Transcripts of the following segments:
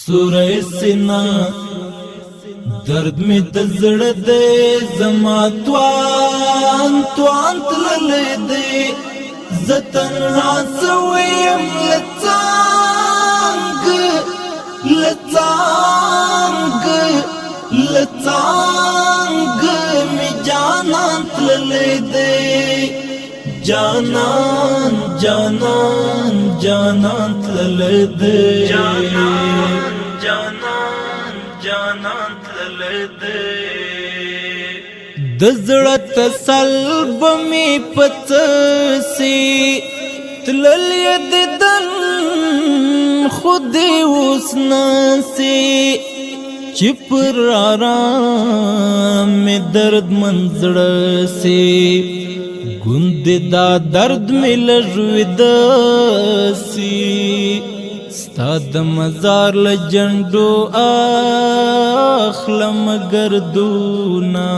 سورہ سینا درد می دزړه دې زما توان توان تللې دې زتنها سویم لڅانګ می جانان تللې دې جانان جانان جانان تللې دې جانان جانان تللې دې د زړه تسلب می پڅسي تللې دې دن خود اوس نسي چې پر آرام می درد منځړه سي ګوند دا درد می لژويدسي ستاد مزار لجندو اخلم گردونا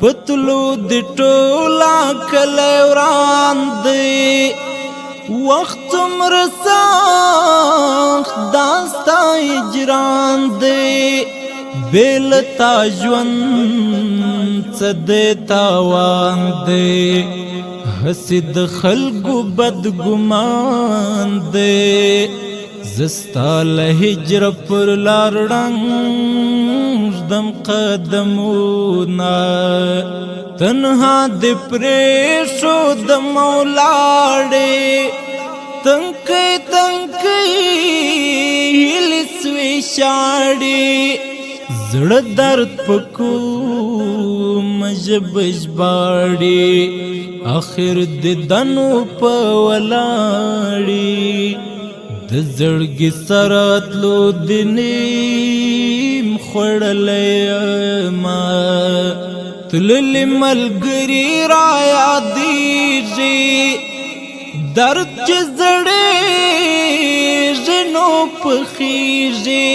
پتلو دی ټولا کله وران دی وخت مرساخ داستا اجران دی بیل تاجون صد تاوان دی حسد خلقو بد گمان دے زستا لہجر پر لارڑنگ دم قدمونا تنہا دی پریشو دمولاڑے تنکی تنکی ہلسوی شاڑی زڑ درد پکو مجبج باڑی آخر د دنو په ولاړی د زړګي سراتلو د نیم خړلې ما تللی ملګری را یادېږي درد چې زړې ژنو پخېږي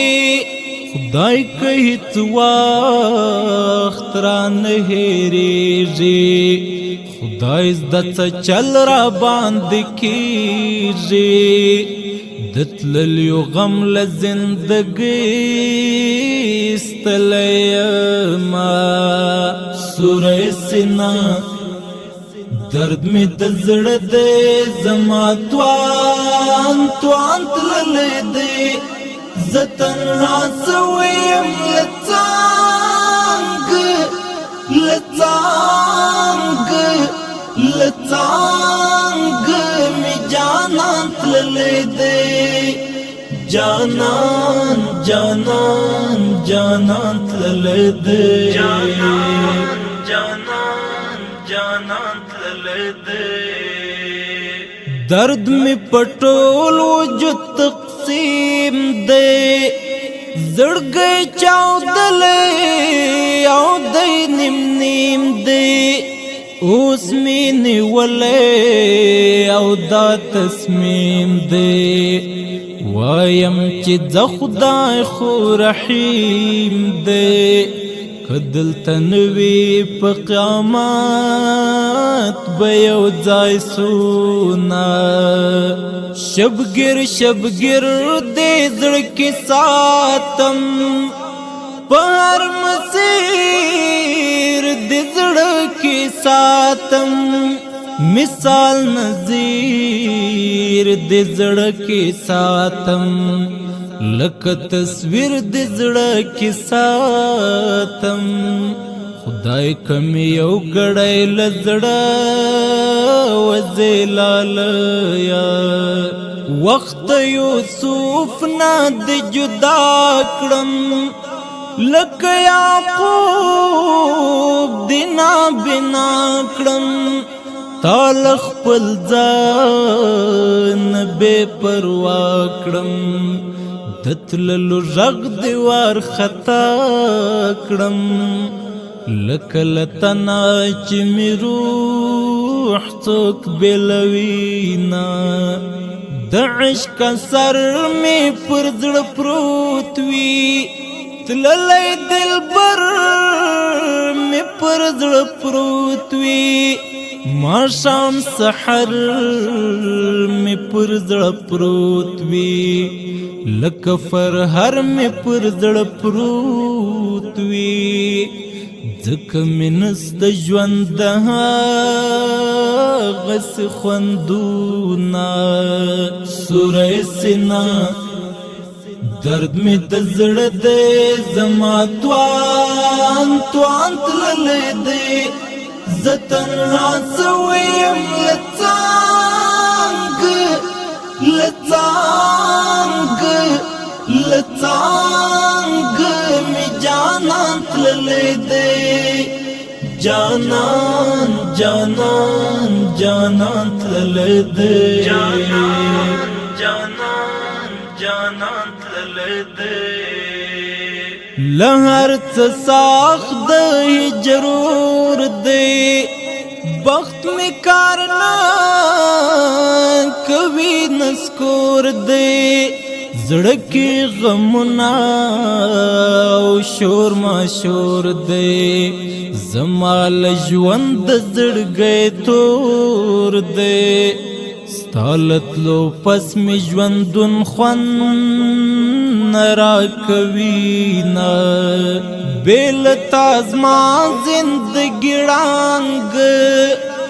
خدای که هیڅ وخت را نه هېرېږي خدای زده څه چل را باندې کېږي د تللیو غم له زندګۍ ایستلی یمه سوره سینا درد می د زړه دی زما توان توان تللی دی زه تنها سویم لڅانګ می جانان تللې دې جانان جانان جانان تللې دې جانان جانان تللې دې درد می پټول وجود تقسیم دې زړګي چاودلې او دې نیم نیم دې اوس مینی ولی او دا تصمیم دی وایم چې د خدای خو رحیم دی کدل تنوی په قیامت به یو ځای سونا شبګر شبګر دې زړه کې ساتم پر مسیر دې زړه کې ساتم مثال نظیر دې زړه کې ساتم لکه تصویر دې زړه کې ساتم خدای کمی یو ګړی له زړه وزلالیا وخت یوسف نه دې جدا کړم لکه یعقوب دینا بنا کړم تال خپل ځان بے پروا کړم د تللو غږ دې وارخطا کړم لکه له تنا چې مې روح څوک بېلوینا د عشق سر مې پر زړه پروت وي تللی دلبر می پر زړه پروت وي ماښام سحر می پر زړه پروت وي لکه فرهر مې پر زړه پروت وي ځکه مې نسته ژوند د هغسې خوندونه سوری سینا درد مې د زړه دی زما توان توان تللی دی زه تنها سوی یم له څانګه له څانګه له څانګه مې جانان تللی دی جانان جانان جانان تللی دی جانان جانان جانان تللی دی لهر څه ساخت د هجرور دی بخت می کار نه کوي نسکور دی زړه کې غمونه او شور ماشور دی زما له ژوند د زړګی تور دی ستا له تلو پس مې ژوندون خوند نه راکوینه بې له تا زما زندګي ړانګ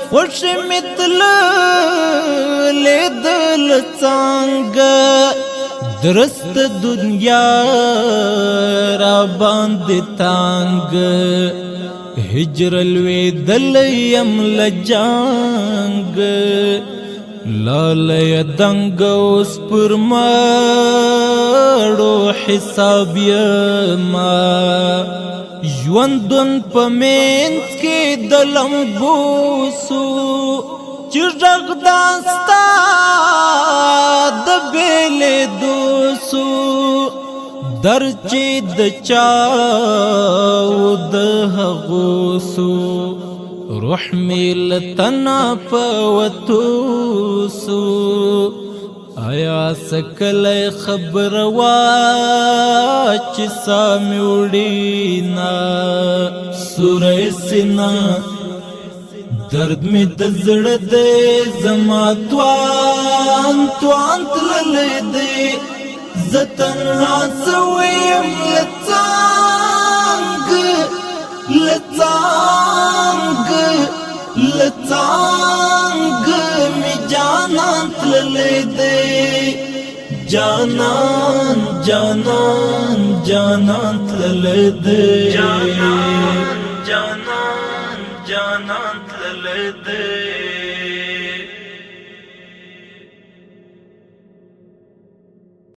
خوښې مې تللې د له څانګه درست دنیا را باندې تانګ هجر لوېدلی یم له جانګ لاله دنګ اوس پر مړو حساب یما ژوندون په منځ کې د لمبو سو چې غږ داستا د بېلېدو سو در چې د چاو د هغو سو روح می لتنا پوتو سو آیا سکلی خبر واچ سامی وڑینا سوری سینا درد می دزڑ دے زما توان توان تللی دے زتنها سویم لڅانګ لڅانګ لڅانګ می جانان تللی دی جانان جانان جانان تللی دی جانان جانان جانان تللی دی